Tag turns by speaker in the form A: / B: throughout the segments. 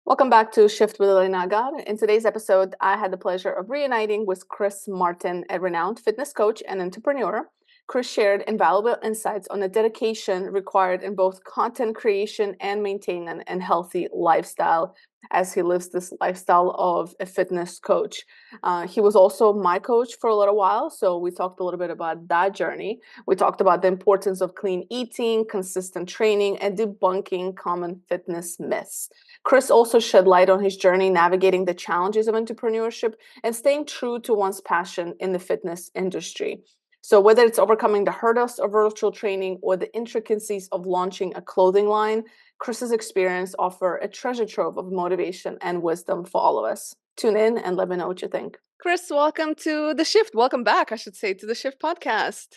A: Welcome back to Shift with Elena Agar. In today's episode, I had the pleasure of reuniting with Chris Martin, a renowned fitness coach and entrepreneur. Chris shared invaluable insights on the dedication required in both content creation and maintaining a healthy lifestyle as he lives this lifestyle of a fitness coach. He was also my coach for a little while, so we talked a little bit about that journey. We talked about the importance of clean eating, consistent training, and debunking common fitness myths. Chris also shed light on his journey navigating the challenges of entrepreneurship and staying true to one's passion in the fitness industry. So, whether it's overcoming the hurdles of virtual training or the intricacies of launching a clothing line, Chris's experience offer a treasure trove of motivation and wisdom for all of us. Tune in and let me know what you think. Chris, welcome to The Shift. Welcome back, I should say, to The Shift podcast.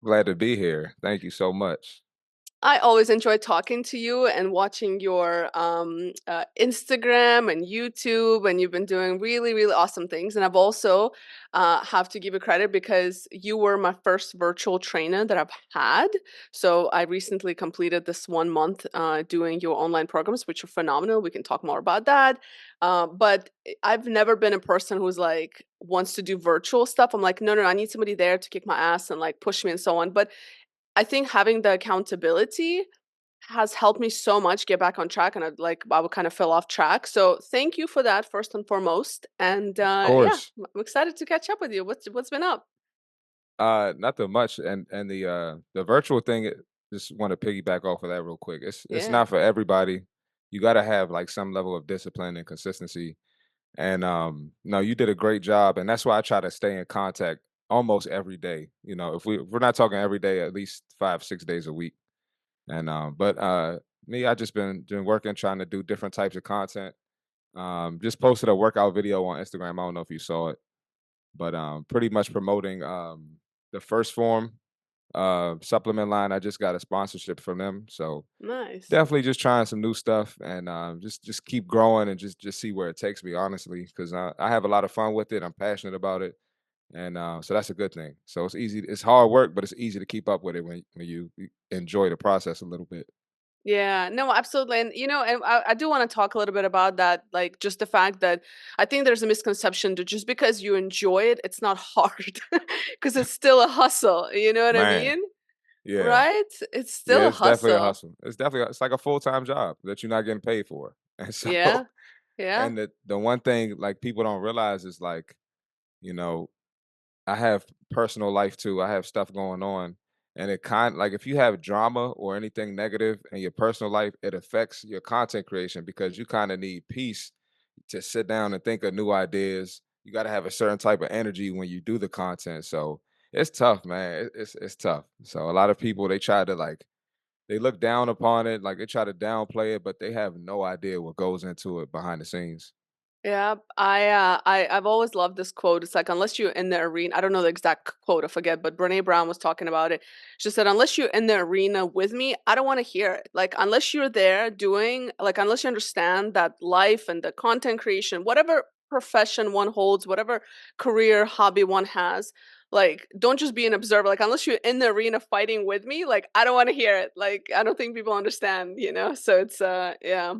B: Glad to be here. Thank you so much.
A: I always enjoy talking to you and watching your Instagram and YouTube, and you've been doing really, really awesome things. And I've also have to give you credit because you were my first virtual trainer that I've had. So I recently completed this 1 month doing your online programs, which are phenomenal. We can talk more about that. But I've never been a person who's like wants to do virtual stuff. I'm like, no, I need somebody there to kick my ass and like push me and so on. But I think having the accountability has helped me so much get back on track, and I would kind of fell off track. So thank you for that first and foremost. And
B: Of
A: yeah,
B: course.
A: I'm excited to catch up with you. What's been up?
B: Nothing much. And the virtual thing, just want to piggyback off of that real quick. It's
A: Yeah.
B: not for everybody. You gotta have like some level of discipline and consistency. And no, you did a great job. And that's why I try to stay in contact almost every day. If we're not talking every day, at least 5, 6 days a week. And but me, I just been doing working, trying to do different types of content. Just posted a workout video on Instagram. I don't know if you saw it, but pretty much promoting the first form supplement line. I just got a sponsorship from them, so
A: Nice.
B: definitely just trying some new stuff and just keep growing and just see where it takes me, honestly, because I have a lot of fun with it. I'm passionate about it, and so that's a good thing. So it's easy. It's hard work, but it's easy to keep up with it when you enjoy the process a little bit.
A: Yeah, no, absolutely. And and I do want to talk a little bit about that, like just the fact that I think there's a misconception that just because you enjoy it, it's not hard because it's still a hustle. You know what I
B: Man,
A: mean?
B: yeah,
A: Right? It's
B: yeah,
A: still a
B: it's definitely a
A: hustle.
B: hustle. It's like a full-time job that you're not getting paid for, and so
A: Yeah. Yeah.
B: and the one thing like people don't realize is like you know I have personal life too. I have stuff going on. And it like if you have drama or anything negative in your personal life, it affects your content creation because you kind of need peace to sit down and think of new ideas. You got to have a certain type of energy when you do the content. So it's tough, man. It's tough. So a lot of people they try to like they look down upon it, like they try to downplay it, but they have no idea what goes into it behind the scenes.
A: Yeah, I've always loved this quote. It's like unless you're in the arena, I don't know the exact quote, I forget, but Brene Brown was talking about it. She said, unless you're in the arena with me, I don't want to hear it. Like unless you're there doing, like unless you understand that life and the content creation, whatever profession one holds, whatever career, hobby one has, like don't just be an observer. Like unless you're in the arena fighting with me, like I don't want to hear it. Like I don't think people understand. So it's yeah.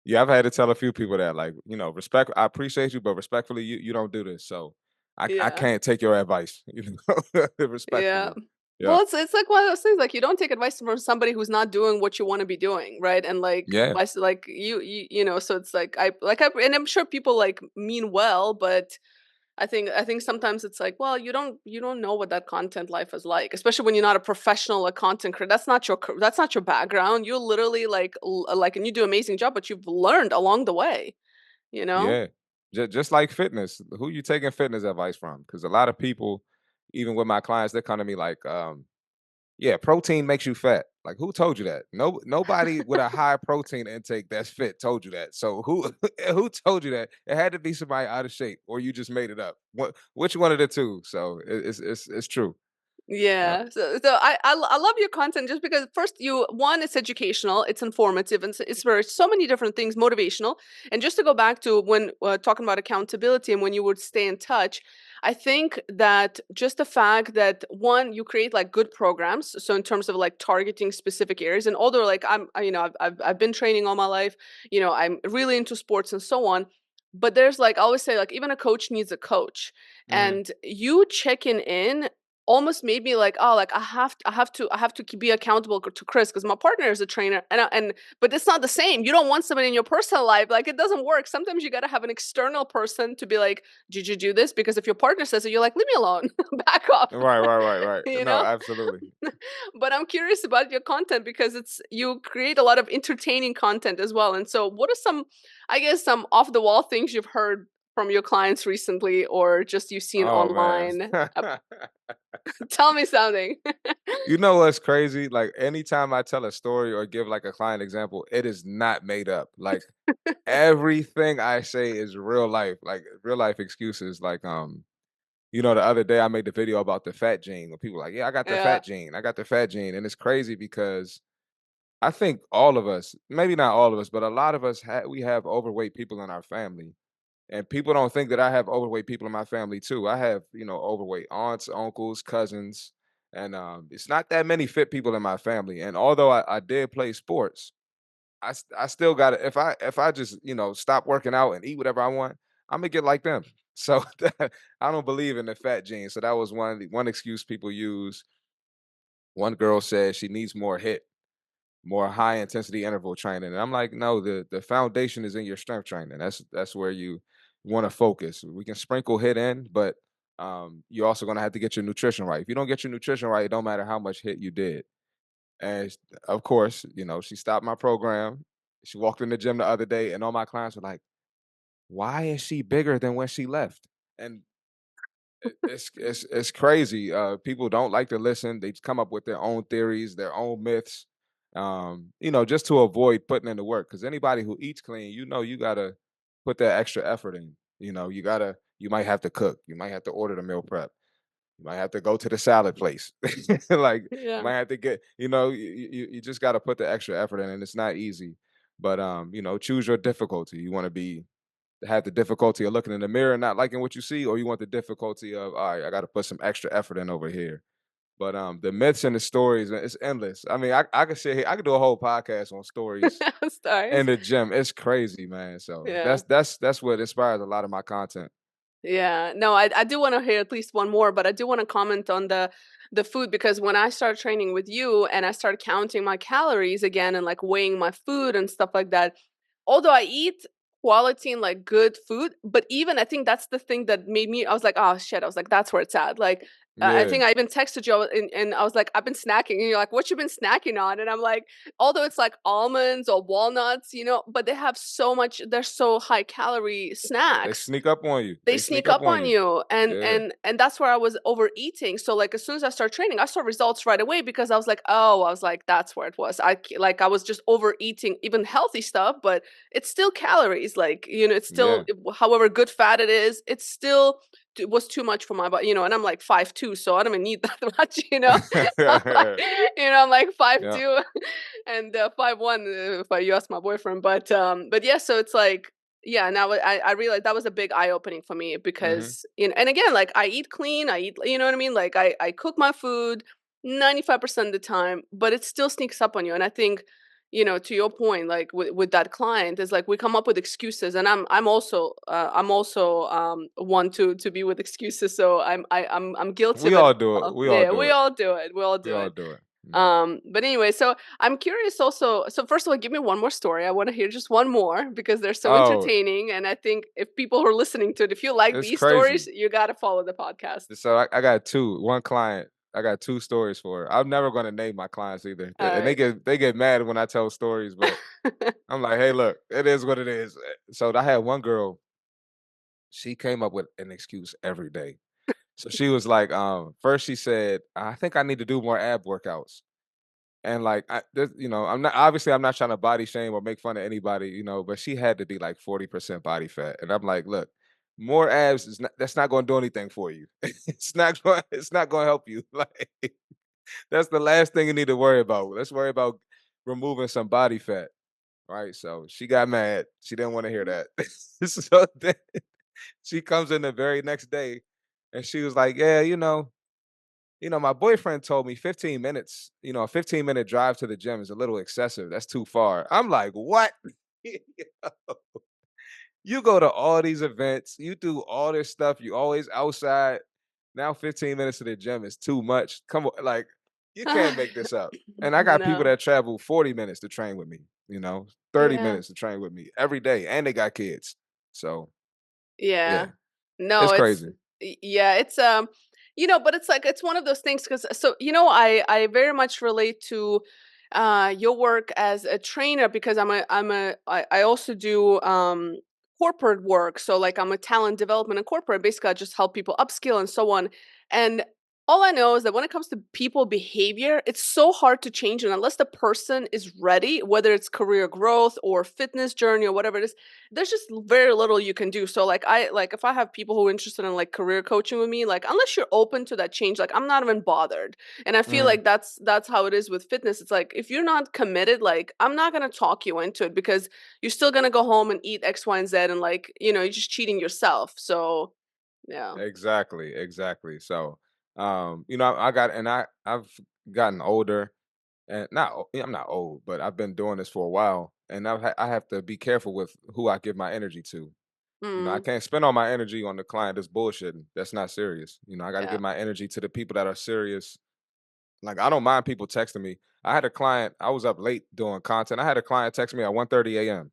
B: Yeah, I've had to tell a few people that, like, respect. I appreciate you, but respectfully, you don't do this, so I
A: Yeah.
B: can't take your advice.
A: Yeah.
B: Respectfully. Yeah,
A: Well, it's like one of those things, like, you don't take advice from somebody who's not doing what you wanna be doing, right? And, like,
B: yeah,
A: vice like, so it's like, and I'm sure people, like, mean well, but I think sometimes it's like, well, you don't know what that content life is like, especially when you're not a professional, like, content creator. That's not your background. You're literally, like and you do an amazing job, but you've learned along the way, you know?
B: yeah. Just like fitness, who you taking fitness advice from? Because a lot of people, even with my clients, they come to me like, yeah, protein makes you fat. Like, who told you that? No, nobody with a high protein intake that's fit told you that. So who who told you that? It had to be somebody out of shape, or you just made it up. Which one of the two? So it's true. Yep.
A: Yeah. So I love your content just because first you one it's educational, it's informative, and it's for so many different things, motivational. And just to go back to when talking about accountability and when you would stay in touch, I think that just the fact that one you create like good programs, so in terms of like targeting specific areas, and although like I've been training all my life, I'm really into sports and so on. But there's like I always say like even a coach needs a coach,
B: Mhm.
A: and you checking in almost made me like, oh, like I have to be accountable to Chris because my partner is a trainer, and but it's not the same. You don't want somebody in your personal life, like it doesn't work. Sometimes you got to have an external person to be like, did you do this? Because if your partner says it, you're like, leave me alone, back off,
B: Right.
A: you
B: No,
A: know.
B: absolutely.
A: But I'm curious about your content because it's you create a lot of entertaining content as well. And so, what are some, I guess, some off the wall things you've heard from your clients recently, or just you've seen
B: Oh, man.
A: online? Tell me something.
B: You know what's crazy? Like, anytime I tell a story or give, like, a client example, it is not made up. Like, everything I say is real life, like, real life excuses. Like, the other day I made the video about the fat gene where people like, "Yeah, I got the
A: Yeah,
B: fat gene. I got the fat gene." And it's crazy because I think all of us, maybe not all of us, but a lot of us we have overweight people in our family. And people don't think that I have overweight people in my family too. I have, overweight aunts, uncles, cousins, and it's not that many fit people in my family. And although I did play sports, I still got to if I just stop working out and eat whatever I want, I'm gonna get like them. So I don't believe in the fat gene. So that was one excuse people use. One girl said she needs more high intensity interval training. And I'm like, no, the foundation is in your strength training. That's where you want to focus. We can sprinkle hit in, but you're also gonna have to get your nutrition right. If you don't get your nutrition right, it don't matter how much hit you did. And of course, she stopped my program. She walked in the gym the other day, and all my clients were like, "Why is she bigger than when she left?" And it's crazy. People don't like to listen. They just come up with their own theories, their own myths, just to avoid putting in the work. Because anybody who eats clean, you gotta put that extra effort in. You might have to cook. You might have to order the meal prep. You might have to go to the salad place. Like you
A: yeah,
B: might have to get, you just got to put the extra effort in, and it's not easy. But choose your difficulty. You want to have the difficulty of looking in the mirror and not liking what you see, or you want the difficulty of, all right, I got to put some extra effort in over here. But the myths and the stories, it's endless. I mean, I could sit here, I could do a whole podcast on stories in
A: stars.
B: the gym. It's crazy, man. So
A: Yeah.
B: that's what inspires a lot of my content.
A: Yeah, no, I do want to hear at least one more, but I do want to comment on the food because when I started training with you and I started counting my calories again and like weighing my food and stuff like that, although I eat quality and like good food, but even I think that's the thing that made me, I was like, oh shit, I was like, that's where it's at. Like, I
B: Yeah,
A: think I even texted you and I was like, I've been snacking. And you're like, what you been snacking on? And I'm like, although it's like almonds or walnuts, but they have so much, they're so high calorie
B: they
A: snacks,
B: sneak up on you.
A: they
B: They sneak
A: sneak
B: up
A: up
B: on
A: on
B: you.
A: you, and
B: Yeah.
A: and that's where I was overeating. So like as soon as I started training, I saw results right away because I was like, oh, I was like, that's where it was. I was just overeating even healthy stuff, but it's still calories. Like it's still
B: Yeah.
A: however good fat it is, it's still it was too much for my body. And I'm like 5'2", so I don't even need that much. I'm like, I'm like five
B: Yeah.
A: two, and 5'1" if you ask my boyfriend. But yeah, so it's like yeah, now I realized that was a big eye opening for me
B: Mhm.
A: because and again, like I eat clean, I eat, you know what I mean, like I cook my food 95% of the time, but it still sneaks up on you. And I think to your point, like with that client, is like we come up with excuses, and I'm also one to be with excuses, so I'm guilty
B: We
A: of it
B: all
A: as
B: do it.
A: well.
B: We all
A: Yeah,
B: do
A: we
B: it.
A: all do it. We all
B: We
A: do
B: all
A: it.
B: do it. Mhm.
A: But anyway, so I'm curious also. So first of all, give me one more story. I want to hear just one more because they're so
B: Oh,
A: entertaining. And I think if people who are listening to it, if you like
B: it's
A: these stories,
B: crazy.
A: you got to follow the podcast.
B: So I got two. One client, I got two stories for her. I'm never gonna name my clients either. And
A: All
B: they get mad when I tell stories, but
A: right.
B: I'm like, hey, look, it is what it is. So I had one girl, she came up with an excuse every day. So she was like, first she said, I think I need to do more ab workouts. And like I'm not trying to body shame or make fun of anybody, but she had to be like 40% body fat. And I'm like, look, more abs is not that's not gonna do anything for you. It's not gonna help you. Like that's the last thing you need to worry about. Let's worry about removing some body fat. Right. So she got mad. She didn't want to hear that. So then she comes in the very next day and she was like, yeah, my boyfriend told me 15 minutes, a 15-minute drive to the gym is a little excessive. That's too far. I'm like, what? You go to all these events, you do all this stuff, you always outside. Now 15 minutes to the gym is too much. Come on, like you can't make this up. And I got people
A: No.
B: that travel 40 minutes to train with me, 30
A: Yeah.
B: minutes to train with me every day, and they got kids. So yeah,
A: Yeah. No,
B: it's
A: it's
B: crazy.
A: yeah, it's but it's like it's one of those things because so I very much relate to your work as a trainer because I also do corporate work. So like I'm a talent development and corporate. Basically, I just help people upskill and so on. And all I know is that when it comes to people behavior, it's so hard to change it unless the person is ready, whether it's career growth or fitness journey or whatever it is. There's just very little you can do. So like if I have people who are interested in like career coaching with me, like unless you're open to that change, like I'm not even bothered. And I feel
B: Mhm.
A: like that's how it is with fitness. It's like if you're not committed, like I'm not gonna talk you into it because you're still gonna go home and eat X, Y, and Z and like, you're just cheating yourself. So yeah.
B: Exactly, exactly. So, I got and I've gotten older and I'm not old, but I've been doing this for a while, and I have to be careful with who I give my energy to. I
A: Mm,
B: can't spend all my energy on the client that's bullshitting. That's not serious. I got to
A: yeah.
B: give my energy to the people that are serious. Like I don't mind people texting me. I had a client. I was up late doing content. I had a client text me at 1:30 a.m.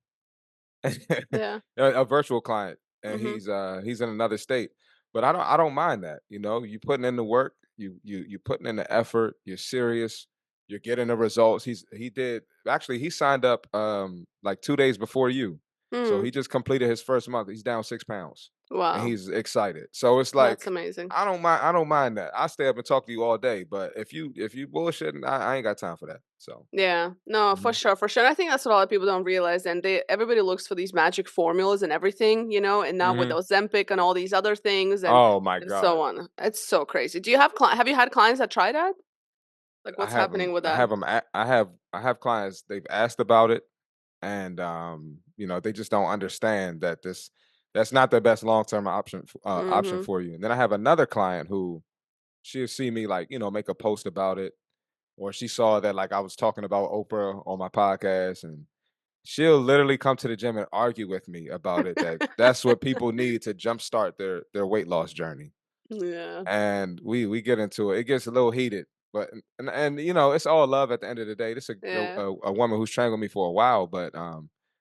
A: Yeah.
B: a virtual client, and
A: Mm-hmm.
B: he's in another state. But I don't mind that. You putting in the work, you putting in the effort. You're serious. You're getting the results. He signed up like 2 days before you, so
A: Mm.
B: he just completed his first month. He's down 6 pounds, and
A: Wow.
B: he's excited. So it's
A: That's
B: like
A: amazing.
B: I don't mind that. I stay up and talk to you all day. But if you bullshitting, I ain't got time for that. So.
A: Yeah, no, for
B: Mhm.
A: sure, for sure. And I think that's what a lot of people don't realize. And everybody looks for these magic formulas and everything, and now with
B: Mhm.
A: Ozempic and all these other things
B: Oh my
A: and so
B: god.
A: on. It's so crazy. Do you have you had clients that try that? Like
B: I
A: what's
B: have them.
A: happening with
B: I
A: that?
B: have them. I have clients. They've asked about it, and they just don't understand that that's not the best long term option
A: Mhm.
B: for you. And then I have another client who she'll see me like make a post about it, or she saw that like I was talking about Oprah on my podcast, and she'll literally come to the gym and argue with me about it. That's what people need to jumpstart their weight loss journey,
A: Yeah.
B: and we get into it. It gets a little heated, but it's all love at the end of the day. This is
A: Yeah.
B: a woman who's trained with me for a while, but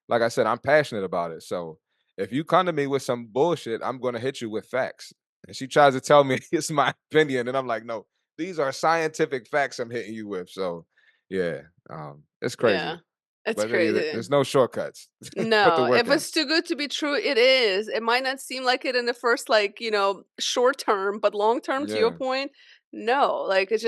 B: like I said, I'm passionate about it. So if you come to me with some bullshit, I'm going to hit you with facts. And she tries to tell me it's my opinion, and I'm like, no, these are scientific facts I'm hitting you with. So yeah, it's crazy,
A: Yeah. It's
B: but
A: crazy.
B: there's no shortcuts. Put the
A: No,
B: work
A: if
B: in.
A: it's too good to be true, it is. It might not seem like it in the first, like, short term, but long term, to your
B: Yeah.
A: point, no. Like it's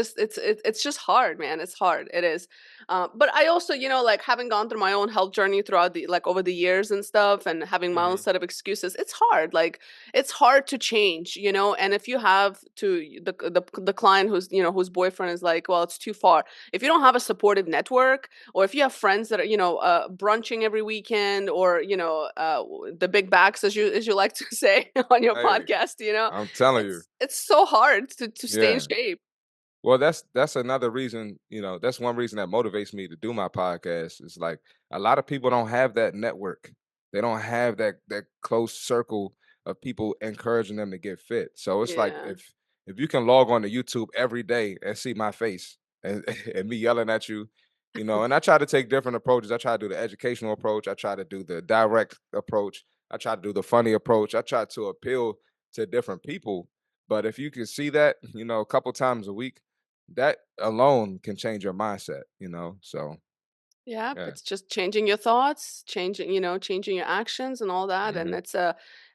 A: just hard, man. It's hard. It is. But I also, like having gone through my own health journey throughout the like over the years and stuff, and having my own
B: Hmm.
A: set of excuses, it's hard. Like it's hard to change, And if you have the client whose boyfriend is like, well, it's too far. If you don't have a supportive network or if you have friends that are brunching every weekend or the big backs as you like to say on your
B: Hey,
A: podcast,
B: I'm telling you.
A: it's so hard to stay in
B: Yeah.
A: shape.
B: Well, that's another reason, that's one reason that motivates me to do my podcast. Is like a lot of people don't have that network. They don't have that close circle of people encouraging them to get fit. So it's like
A: Yeah.
B: if you can log on to YouTube every day and see my face and and me yelling at you, and I try to take different approaches. I try to do the educational approach. I try to do the direct approach. I try to do the funny approach. I try to appeal to different people. But if you can see that, a couple times a week, that alone can change your mindset. So
A: Yeah,
B: yeah.
A: it's just changing your thoughts, changing your actions and all that. And
B: Hmm.
A: it's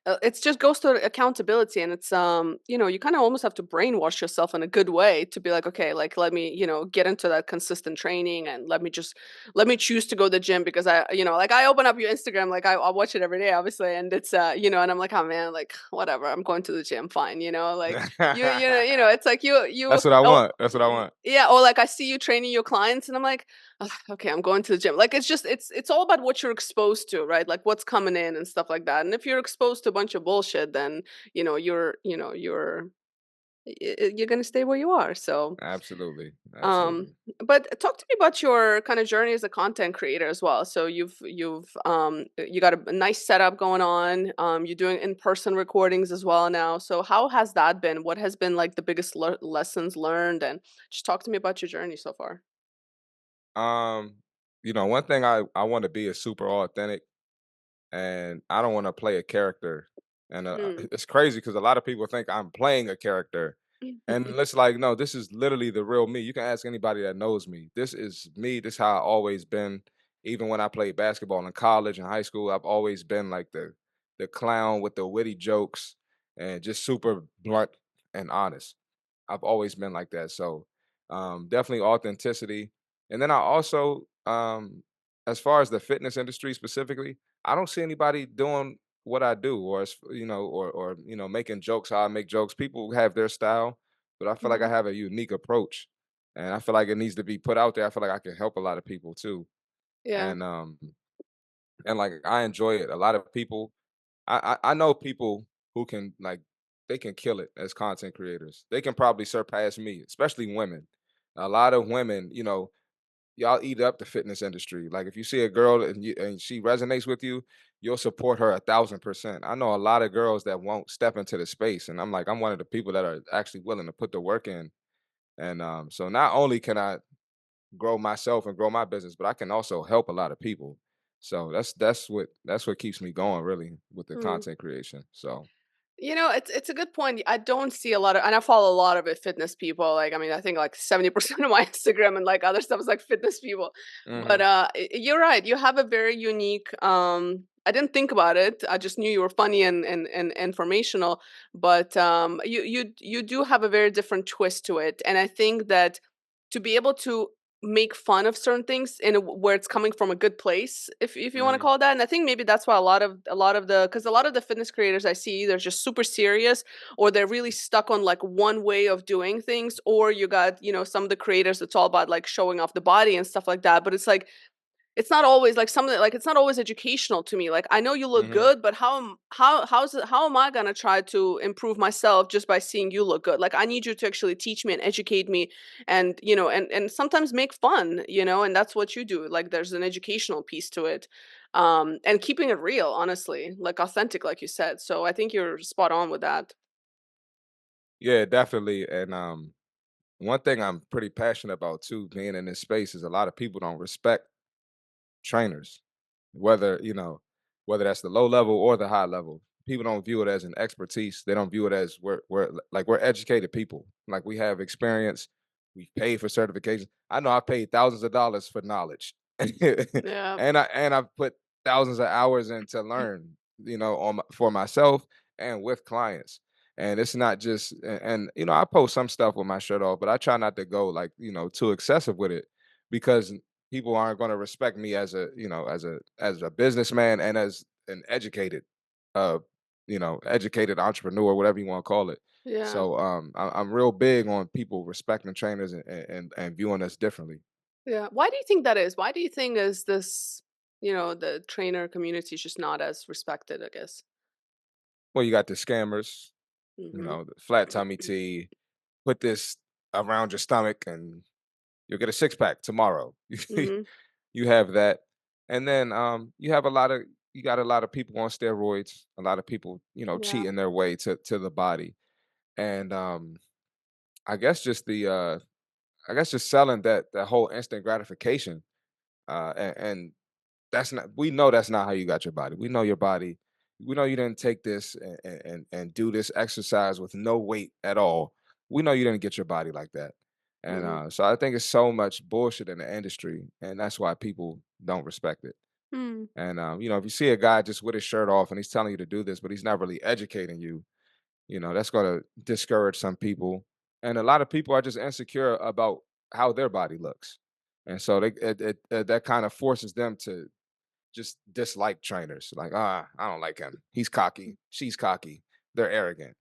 A: It's just goes to accountability, and it's you kind of almost have to brainwash yourself in a good way to be like, okay, like let me get into that consistent training, and let me choose to go to the gym because like I open up your Instagram, like I watch it every day, obviously, and it's and I'm like, oh man, like whatever, I'm going to the gym, fine, like it's like you
B: That's what I
A: oh
B: want. That's what I want.
A: yeah, or like I see you training your clients, and I'm like, "Ugh, okay, I'm going to the gym." Like it's all about what you're exposed to, right? Like what's coming in and stuff like that. And if you're exposed to a bunch of bullshit, then you're gonna stay where you are. So
B: Absolutely.
A: um,
B: Absolutely.
A: but talk to me about your kind of journey as a content creator as well. So you got a nice setup going on. You're doing in-person recordings as well now. So how has that been? What has been like the biggest lessons learned? And just talk to me about your journey so far.
B: Um, one thing I want to be is super authentic, and I don't want to play a character. And
A: Mm.
B: it's crazy because a lot of people think I'm playing a character, and it's like, no, this is literally the real me. You can ask anybody that knows me. This is me. This is how I always been. Even when I played basketball in college and high school, I've always been like the clown with the witty jokes and just super blunt and honest. I've always been like that. So definitely authenticity. And then I also, as far as the fitness industry specifically, I don't see anybody doing what I do, or making jokes how I make jokes. People have their style, but I feel like I
A: Mhm.
B: have a unique approach, and I feel like it needs to be put out there. I feel like I can help a lot of people too,
A: Yeah.
B: and like I enjoy it. A lot of people, I know people who can like they can kill it as content creators. They can probably surpass me, especially women. A lot of women, y'all eat up the fitness industry. Like if you see a girl and she resonates with you, you'll support her 1,000%. I know a lot of girls that won't step into the space, and I'm one of the people that are actually willing to put the work in. And so not only can I grow myself and grow my business, but I can also help a lot of people. So that's what keeps me going really with the
A: Mm.
B: content creation. So
A: It's a good point. I don't see a lot of, and I follow a lot of it fitness people. Like, I mean, I think like 70% of my Instagram and like other stuff is like fitness people. But
B: hmm
A: you're right. You have a very unique. I didn't think about it. I just knew you were funny and informational. But you do have a very different twist to it, and I think that to be able to make fun of certain things where it's coming from a good place, if you want to
B: hmm
A: call it that. And I think maybe that's why a lot of the fitness creators I see, they're just super serious, or they're really stuck on like one way of doing things, or you got some of the creators, it's all about like showing off the body and stuff like that. But it's like it's not always like something like it's not always educational to me. Like I know you look
B: hmm
A: good, but how am I gonna try to improve myself just by seeing you look good? Like I need you to actually teach me and educate me, and and sometimes make fun, and that's what you do. Like there's an educational piece to it, and keeping it real, honestly, like authentic, like you said. So I think you're spot on with that.
B: Yeah, definitely. And one thing I'm pretty passionate about too, being in this space, is a lot of people don't respect trainers, whether whether that's the low level or the high level. People don't view it as an expertise. They don't view it as we're educated people. Like we have experience. We paid for certification. I know I paid thousands of dollars for knowledge,
A: Yeah.
B: and I've put thousands of hours in to learn. For myself and with clients. And it's not just and I post some stuff with my shirt off, but I try not to go like too excessive with it, because people aren't going to respect me as a businessman and as an uh educated entrepreneur, whatever you want to call it.
A: Yeah.
B: So I'm real big on people respecting trainers and viewing us differently.
A: Yeah. Why do you think that is? Why do you think is this, the trainer community is just not as respected, I guess?
B: Well, you got the scammers,
A: Mhm.
B: the flat tummy tea, put this around your stomach and you'll get a six pack tomorrow.
A: Mhm.
B: You have that. And then you got a lot of people on steroids, a lot of people,
A: Yeah.
B: cheating their way to the body. And I guess just the I guess just selling that whole instant gratification. And that's not we know that's not how you got your body. We know your body. We know you didn't take this and do this exercise with no weight at all. We know you didn't get your body like that. And
A: Mhm.
B: so I think it's so much bullshit in the industry, and that's why people don't respect it.
A: Mm.
B: And if you see a guy just with his shirt off and he's telling you to do this, but he's not really educating you, that's going to discourage some people. And a lot of people are just insecure about how their body looks, and so that kind of forces them to just dislike trainers. Like, I don't like him. He's cocky. She's cocky. They're arrogant.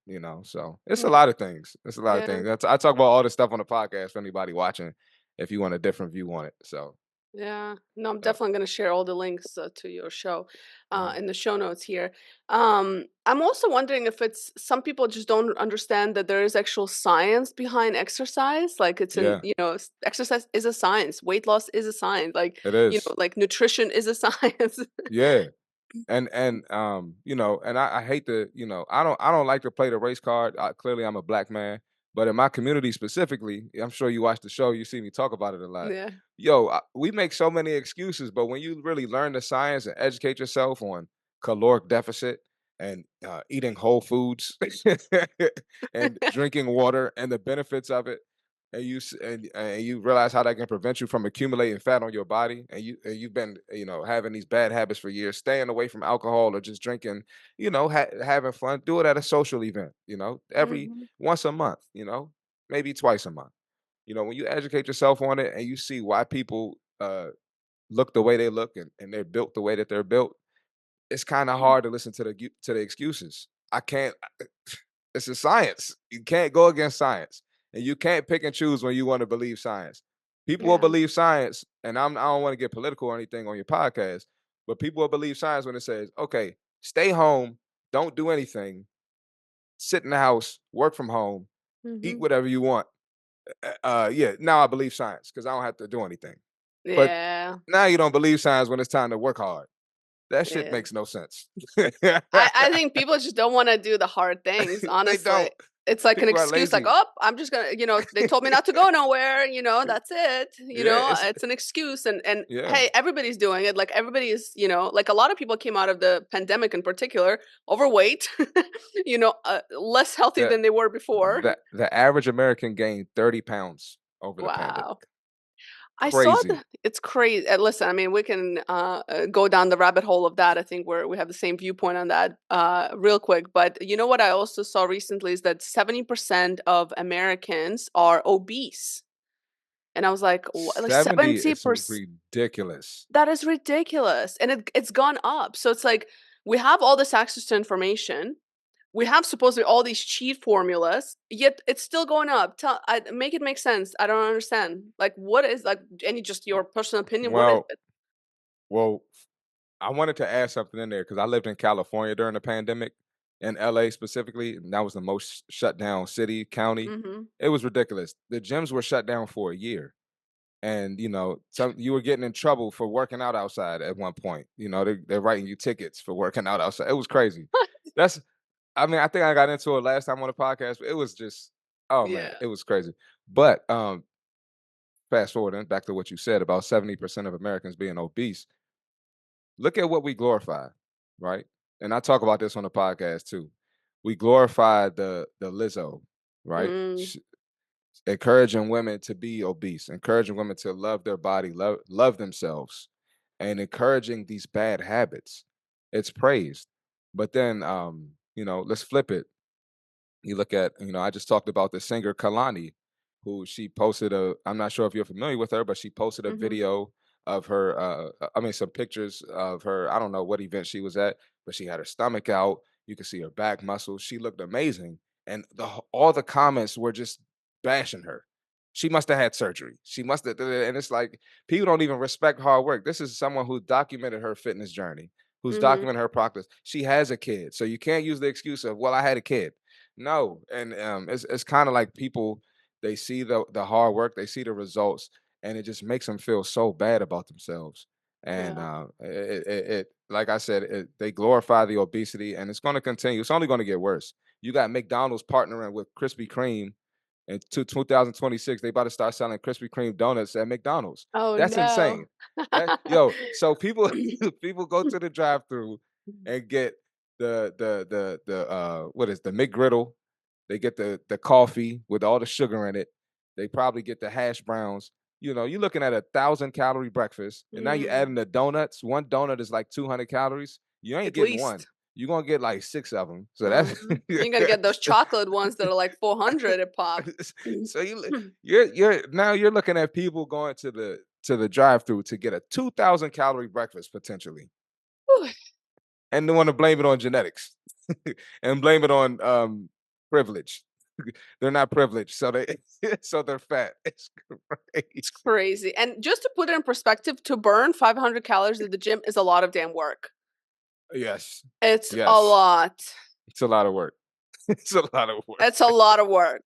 B: So it's a
A: Yeah.
B: lot of things. It's a lot of
A: Yeah.
B: things. I talk about all this stuff on the podcast for anybody watching, if you want a different view on it. So,
A: Yeah. No, I'm
B: yeah.
A: definitely going to share all the links to your show
B: Mhm.
A: in the show notes here. I'm also wondering if it's some people just don't understand that there is actual science behind exercise. Like it's
B: Yeah,
A: exercise is a science, weight loss is a science, like,
B: it is.
A: like nutrition is a science.
B: Yeah. And I hate to, I don't like to play the race card. Clearly I'm a black man, but in my community specifically, I'm sure you watch the show, you see me talk about it a lot.
A: Yeah.
B: We make so many excuses, but when you really learn the science and educate yourself on caloric deficit and eating whole foods and drinking water and the benefits of it, and you realize how that can prevent you from accumulating fat on your body, and you've been having these bad habits for years, staying away from alcohol or just drinking, having fun, do it at a social event, every
A: Mhm.
B: once a month, maybe twice a month. When you educate yourself on it and you see why people look the way they look, and they're built the way that they're built, it's kind of hard to listen to the excuses. I can't. It's a science. You can't go against science, and you can't pick and choose when you want to believe science. People will
A: Yeah.
B: believe science, and I don't want to get political or anything on your podcast, but people will believe science when it says, "Okay, stay home, don't do anything, sit in the house, work from home, eat
A: Mhm.
B: whatever you want." Yeah, now I believe science because I don't have to do anything. But
A: Yeah.
B: now you don't believe science when it's time to work hard. That shit
A: Yeah.
B: makes no sense.
A: I think people just don't wanna do the hard things,
B: They
A: honestly.
B: don't.
A: It's like an
B: People are
A: excuse, like,
B: lazy.
A: "Oh, I'm just gonna," "they told me not to go nowhere, that's it,"
B: Yeah,
A: It's an excuse, and
B: yeah,
A: hey, everybody's doing it, like, everybody is, like, a lot of people came out of the pandemic in particular overweight, less healthy
B: the
A: than they were before.
B: the average American gained 30 pounds over the pandemic.
A: Wow. I saw
B: Crazy.
A: it's crazy. Listen, I mean, we can go down the rabbit hole of that. I think we have the same viewpoint on that real quick. But you know what I also saw recently is that 70% of Americans are obese. And I was like, like
B: 70 is
A: 70%?
B: ridiculous.
A: That is ridiculous. And it's gone up. So it's like we have all this access to information. We have supposedly all these cheat formulas, yet it's still going up. Make it make sense. I don't understand. Like, what is like any just your personal opinion? What is
B: Well,
A: it?
B: well, I wanted to add something in there because I lived in California during the pandemic, in LA specifically, and that was the most shut down city, county.
A: Mm-hmm.
B: It was ridiculous. The gyms were shut down for a year. And some you were getting in trouble for working out outside at one point. They're writing you tickets for working out outside. It was crazy. That's I mean, I think I got into it last time on the podcast, but it was just, oh man,
A: Yeah.
B: it was crazy. But fast forwarding back to what you said about 70% of Americans being obese, look at what we glorify, right? And I talk about this on the podcast too. We glorify the Lizzo, right?
A: Mm,
B: Encouraging women to be obese, encouraging women to love their body, love themselves, and encouraging these bad habits. It's praised. But then let's flip it. You look at, I just talked about the singer Kalani, who she posted I'm not sure if you're familiar with her, but she posted a
A: mm-hmm.
B: video of her, I mean, some pictures of her. I don't know what event she was at, but she had her stomach out. You could see her back muscles. She looked amazing. And all the comments were just bashing her. She must have had surgery. She must have, and it's like people don't even respect hard work. This is someone who documented her fitness journey, who's
A: Mm-hmm.
B: documented her progress. She has a kid, so you can't use the excuse of, "Well, I had a kid." No, and it's kind of like people, they see the hard work, they see the results, and it just makes them feel so bad about themselves. And
A: Yeah.
B: like I said, they glorify the obesity, and it's going to continue. It's only going to get worse. You got McDonald's partnering with Krispy Kreme in 2026. They about to start selling Krispy Kreme donuts at McDonald's.
A: Oh
B: That's
A: no.
B: insane. So people people go to the drive-through and get what is the McGriddle. They get the coffee with all the sugar in it. They probably get the hash browns. you're looking at 1,000 calorie breakfast, and now you add
A: Mm,
B: in the donuts. One donut is like 200 calories. You ain't
A: at
B: getting one.
A: least.
B: You're gonna get like six of them. So that's
A: Mhm. You're gonna get those chocolate ones that are like 400 a pop.
B: so you're looking at people going to the drive-through to get a 2,000 calorie breakfast potentially,
A: Whew,
B: and they want to blame it on genetics and blame it on privilege. They're not privileged, so they so they're fat. It's
A: it's
B: crazy.
A: crazy. And just to put it in perspective, to burn 500 calories at the gym is a lot of damn work.
B: Yes,
A: It's a
B: yes,
A: lot.
B: it's a lot of work. It's a lot of work.
A: It's a lot of work.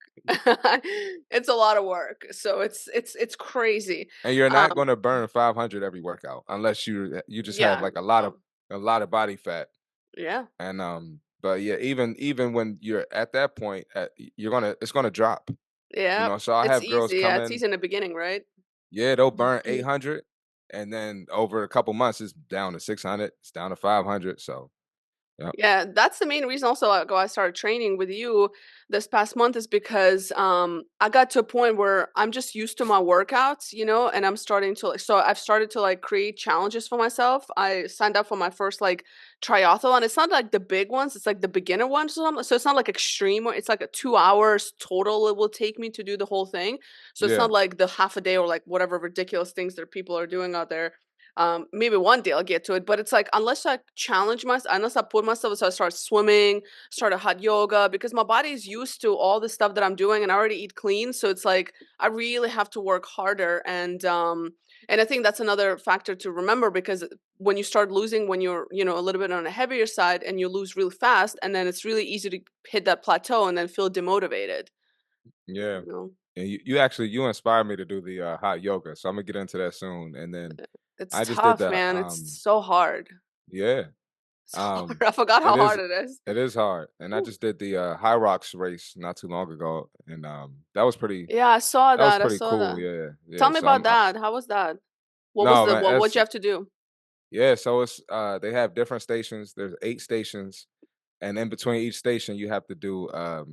A: It's a lot of work. So it's crazy.
B: And you're not
A: Um,
B: going to burn 500 every workout unless you just have
A: yeah,
B: like a lot of
A: no,
B: body fat.
A: yeah,
B: And but yeah, even when you're at that point, it's gonna drop.
A: yeah.
B: So I
A: It's
B: have girls
A: easy. Yeah,
B: come
A: it's
B: in,
A: easy in the beginning, right?
B: yeah, they'll burn 800, and then over a couple months it's down to 600, it's down to 500. So yeah,
A: Yeah, that's the main reason also like why I started training with you this past month is because I got to a point where I'm just used to my workouts, and I'm starting to like so I've started to like create challenges for myself. I signed up for my first like triathlon. It's not like the big ones, it's like the beginner ones. So it's not like extreme. It's like a 2 hours total it will take me to do the whole thing. So it's
B: yeah,
A: not like the half a day or like whatever ridiculous things that people are doing out there. Maybe one day I'll get to it, but it's like unless I challenge myself, unless I put myself, so I start swimming, start a hot yoga, because my body is used to all the stuff that I'm doing, and I already eat clean, so it's like I really have to work harder, and I think that's another factor to remember because when you start losing, when you're a little bit on a heavier side, and you lose really fast, and then it's really easy to hit that plateau and then feel demotivated.
B: yeah.
A: You know,
B: And you inspired me to do the hot yoga, so I'm gonna get into that soon. And then
A: it's
B: I just did
A: tough,
B: the
A: man. It's so hard.
B: yeah.
A: It's hard.
B: Um,
A: I forgot
B: it
A: how
B: is
A: hard it is.
B: it is hard, and I just did the High Rocks race not too long ago, and that was pretty
A: Yeah, I saw
B: that was
A: that, I
B: pretty
A: saw
B: cool.
A: that.
B: Yeah,
A: Tell
B: yeah.
A: me
B: So
A: about that. How was that?
B: no man,
A: What'd you have to do?
B: yeah. So it's they have different stations. There's 8 stations, and in between each station, you have to do uh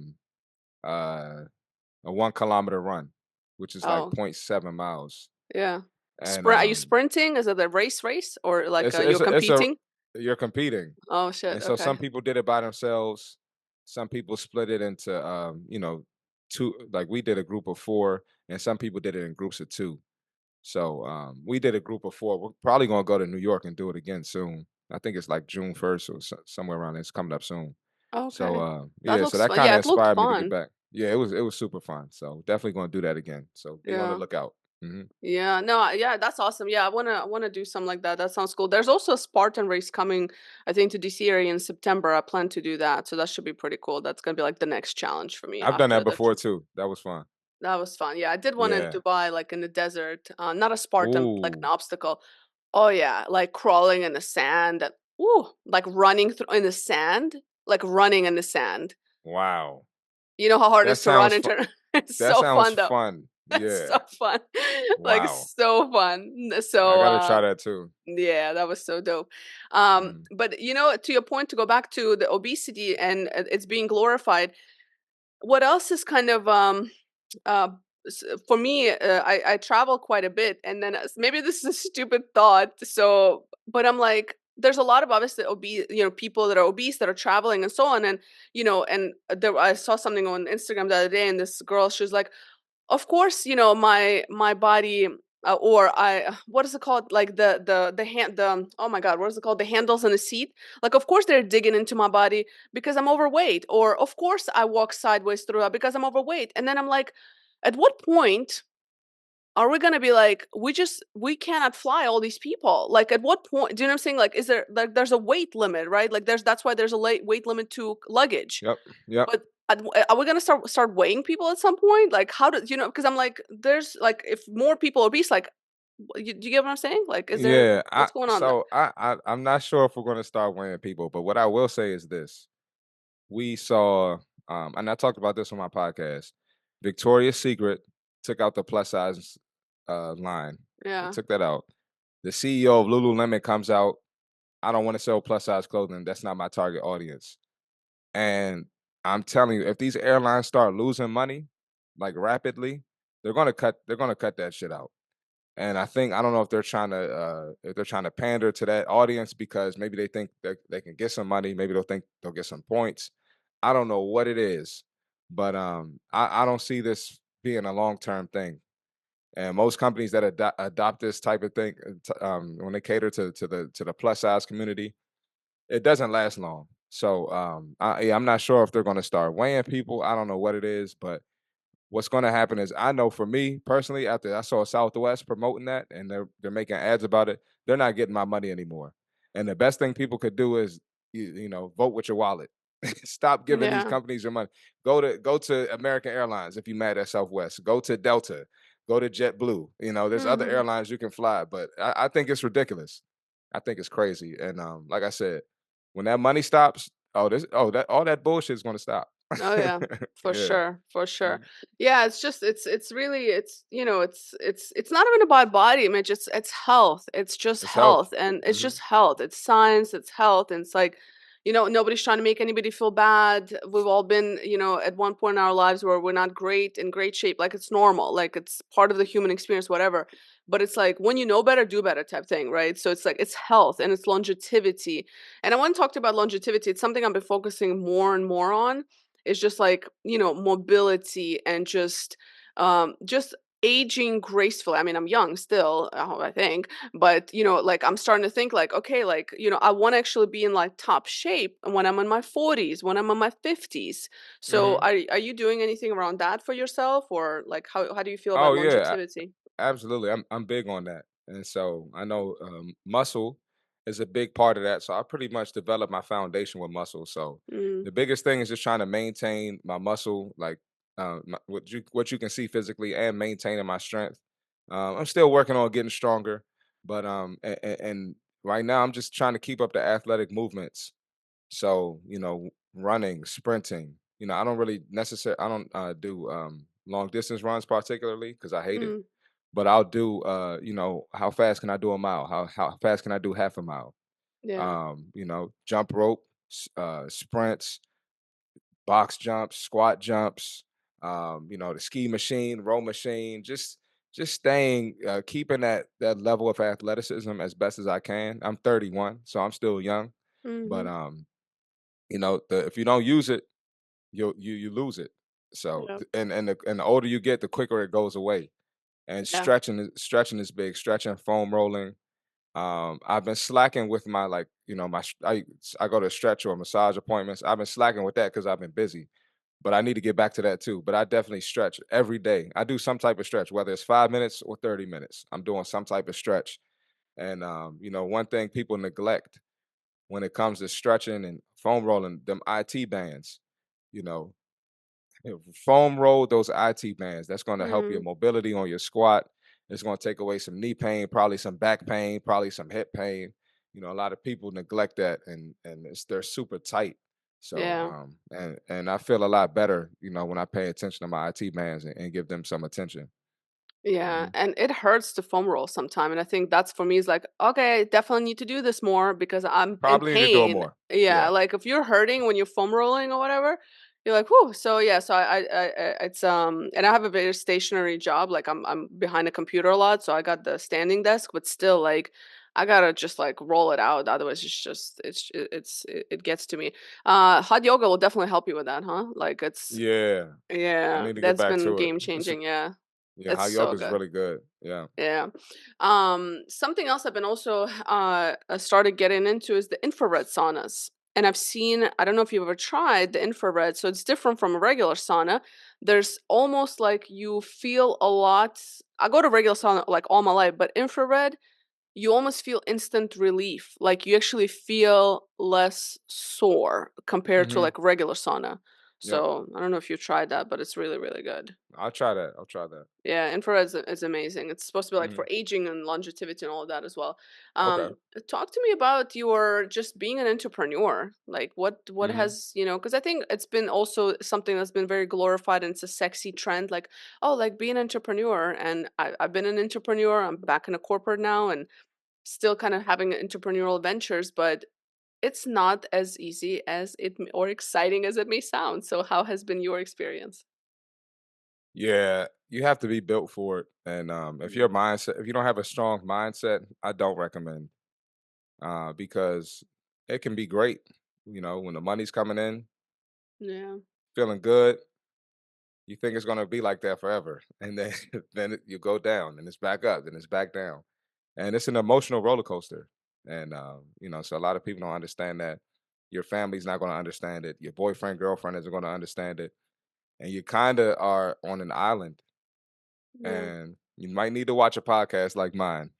B: a 1 kilometer run, which is like
A: Oh,
B: point 0.7 miles,
A: yeah.
B: and
A: Sprint, are you sprinting? Is it a race or like,
B: it's
A: you're
B: it's a
A: competing?
B: you're competing.
A: Oh, shit,
B: And so
A: okay.
B: some people did it by themselves. Some people split it into, two. Like we did a group of four, and some people did it in groups of two. So we did a group of four. We're probably gonna go to New York and do it again soon. I think it's like June 1st or somewhere around there. It's coming up soon. So
A: Okay. That
B: yeah, so
A: looks
B: that
A: fun.
B: kind
A: Yeah,
B: of
A: it looked
B: inspired me to get
A: fun.
B: back. Yeah, it was super fun. So definitely gonna do that again. So be on the
A: Yeah.
B: lookout. Hmm.
A: Yeah, no, yeah, that's awesome. Yeah, I wanna do something like that. That sounds cool. There's also a Spartan race coming, I think, to DC area in September. I plan to do that, so that should be pretty cool. That's gonna be like the next challenge for me
B: I've done that
A: after the
B: before too. That was fun.
A: that was fun. Yeah, I did one in
B: Yeah.
A: Dubai, like in the desert. Not a Spartan, like an
B: Ooh,
A: obstacle. Oh yeah, like crawling in the sand. Ooh, like running through in the sand, like running in the sand.
B: wow.
A: You know how hard it
B: That
A: is to run
B: sounds
A: in
B: fun.
A: turn. It's
B: That
A: so
B: sounds
A: fun though.
B: fun.
A: It's
B: Yeah.
A: so fun. Like
B: Wow.
A: so fun.
B: I
A: So
B: gotta try that too.
A: yeah, that was so dope.
B: Mm.
A: But to your point, to go back to the obesity and it's being glorified. What else is kind of uh for me, I travel quite a bit, and then maybe this is a stupid thought, so but I'm like there's a lot of obviously obese, people that are obese that are traveling and so on, and there I saw something on Instagram the other day, and this girl, she was like, of course, my body, or I what is it called, like the hand, oh my god, what is it called, the handles in the seat, like of course they're digging into my body because I'm overweight, or of course I walk sideways through that because I'm overweight, and then I'm like, at what point are we gonna be like, we cannot fly all these people? Like, at what point? Do you know what I'm saying? Like, is there like there's a weight limit, right? Like, that's why there's a weight limit to luggage.
B: Yep. Yep.
A: But are we gonna start weighing people at some point? Like, how do you know? Because I'm like, there's like, if more people are obese, like, do you get what I'm saying? Like, is there
B: Yeah.
A: what's going on there?
B: I'm not sure if we're gonna start weighing people, but what I will say is this. We saw and I talked about this on my podcast. Victoria's Secret took out the plus size line. They
A: Yeah.
B: took that out. The CEO of Lululemon comes out. I don't want to sell plus size clothing. That's not my target audience. And I'm telling you, if these airlines start losing money like rapidly, they're gonna cut that shit out. And I don't know if they're trying to pander to that audience because maybe they think that they can get some money, maybe they'll think they'll get some points. I don't know what it is, but I don't see this being a long-term thing. And most companies that adopt this type of thing, when they cater to the plus size community, it doesn't last long. So yeah, I'm not sure if they're going to start weighing people. I don't know what it is, but what's going to happen is I know for me personally, after I saw Southwest promoting that and they're making ads about it, they're not getting my money anymore. And the best thing people could do is vote with your wallet. Stop giving these
A: Yeah.
B: companies your money. Go to American Airlines if you're mad at Southwest. Go to Delta. Go to JetBlue. There's other
A: Hmm.
B: airlines you can fly, but I think it's ridiculous. I think it's crazy. And like I said, when that money stops, that all that bullshit is going to stop.
A: Oh yeah, for
B: Yeah.
A: sure, for sure.
B: Mhm.
A: Yeah, it's just it's really it's not even about body image. It's health. It's just
B: It's health.
A: health, and it's
B: Mhm.
A: just health. It's science. It's health, and it's like, nobody's trying to make anybody feel bad. We've all been, at one point in our lives where we're not in great shape. Like it's normal. Like it's part of the human experience, whatever. But it's like when you know better, do better type thing, right? So it's like it's health and it's longevity. And I want to talk about longevity. It's something I've been focusing more and more on. It's just like, mobility and just aging gracefully. I mean, I'm young still, I think, but like I'm starting to think like, okay, like, I want to actually be in like top shape when I'm in my 40s, when I'm in my 50s. So
B: Mhm.
A: are you doing anything around that for yourself, or like how do you feel about
B: Oh yeah,
A: longevity?
B: absolutely. I'm big on that, and so I know muscle is a big part of that. So I pretty much developed my foundation with muscle. So
A: Mm,
B: the biggest thing is just trying to maintain my muscle, like what you can see physically, and maintaining my strength. I'm still working on getting stronger, but and right now I'm just trying to keep up the athletic movements. So, running, sprinting, I don't really I don't do long distance runs particularly because I hate it.
A: mm,
B: But I'll do, how fast can I do a mile? How fast can I do half a mile?
A: yeah.
B: Jump rope, sprints, box jumps, squat jumps, the ski machine, row machine, just staying, keeping that level of athleticism as best as I can. I'm 31, so I'm still young, but
A: Hmm.
B: if you don't use it, you lose it. So
A: Yeah.
B: and the older you get, the quicker it goes away. And
A: Yeah.
B: stretching is big. Stretching, foam rolling. I've been slacking with my like I go to stretch or massage appointments. I've been slacking with that because I've been busy. But I need to get back to that too. But I definitely stretch every day. I do some type of stretch, whether it's 5 minutes or 30 minutes. I'm doing some type of stretch. And one thing people neglect when it comes to stretching and foam rolling, them IT bands, you know, foam roll those IT bands. That's going to help your
A: Mm,
B: mobility on your squat. It's going to take away some knee pain, probably some back pain, probably some hip pain. A lot of people neglect that, and they're super tight. So
A: yeah.
B: and I feel a lot better, when I pay attention to my IT bands and give them some attention.
A: Yeah,
B: Hmm.
A: and it hurts to foam roll sometime, and I think that's for me is like, okay, I definitely need to do this more because I'm in
B: Probably need to do it
A: pain.
B: more.
A: Yeah,
B: Yeah.
A: like if you're hurting when you're foam rolling or whatever, you're like, whoo. So yeah, so it's and I have a very stationary job. Like I'm behind a computer a lot, so I got the standing desk, but still like I gotta just like roll it out. Otherwise, it gets to me. Hot yoga will definitely help you with that, huh? Like
B: Yeah. I
A: yeah,
B: need to get
A: that's
B: back
A: been
B: to it.
A: game changing. Yeah,
B: Yeah,
A: it's
B: hot
A: so
B: yoga is
A: good.
B: really good. Yeah.
A: Yeah. Something else I've been also started getting into is the infrared saunas. And I've seen, I don't know if you've ever tried the infrared, so it's different from a regular sauna. There's almost like you feel a lot. I go to regular sauna like all my life, but infrared, you almost feel instant relief. Like you actually feel less sore compared to
B: Hmm.
A: like regular sauna.
B: Yep.
A: So I don't know if you've tried that, but it's really, really good.
B: I'll try that. I'll try that.
A: Yeah, infrared is amazing. It's supposed to be like
B: Hmm.
A: for aging and longevity and all of that as well.
B: Okay.
A: Talk to me about your just being an entrepreneur. Like what
B: Hmm.
A: has, because I think it's been also something that's been very glorified and it's a sexy trend. Like, oh, like be an entrepreneur. And I've been an entrepreneur. I'm back in a corporate now and still kind of having entrepreneurial ventures, but it's not as easy as or exciting as it may sound. So how has been your experience?
B: Yeah, you have to be built for it, and, if you don't have a strong mindset, I don't recommend, because it can be great, when the money's coming in,
A: Yeah,
B: feeling good, you think it's gonna be like that forever, and then you go down, and it's back up, then it's back down, and it's an emotional roller coaster, and, so a lot of people don't understand that. Your family's not gonna understand it, your boyfriend, girlfriend isn't gonna understand it, and you kinda are on an island.
A: yeah,
B: And you might need to watch a podcast like mine.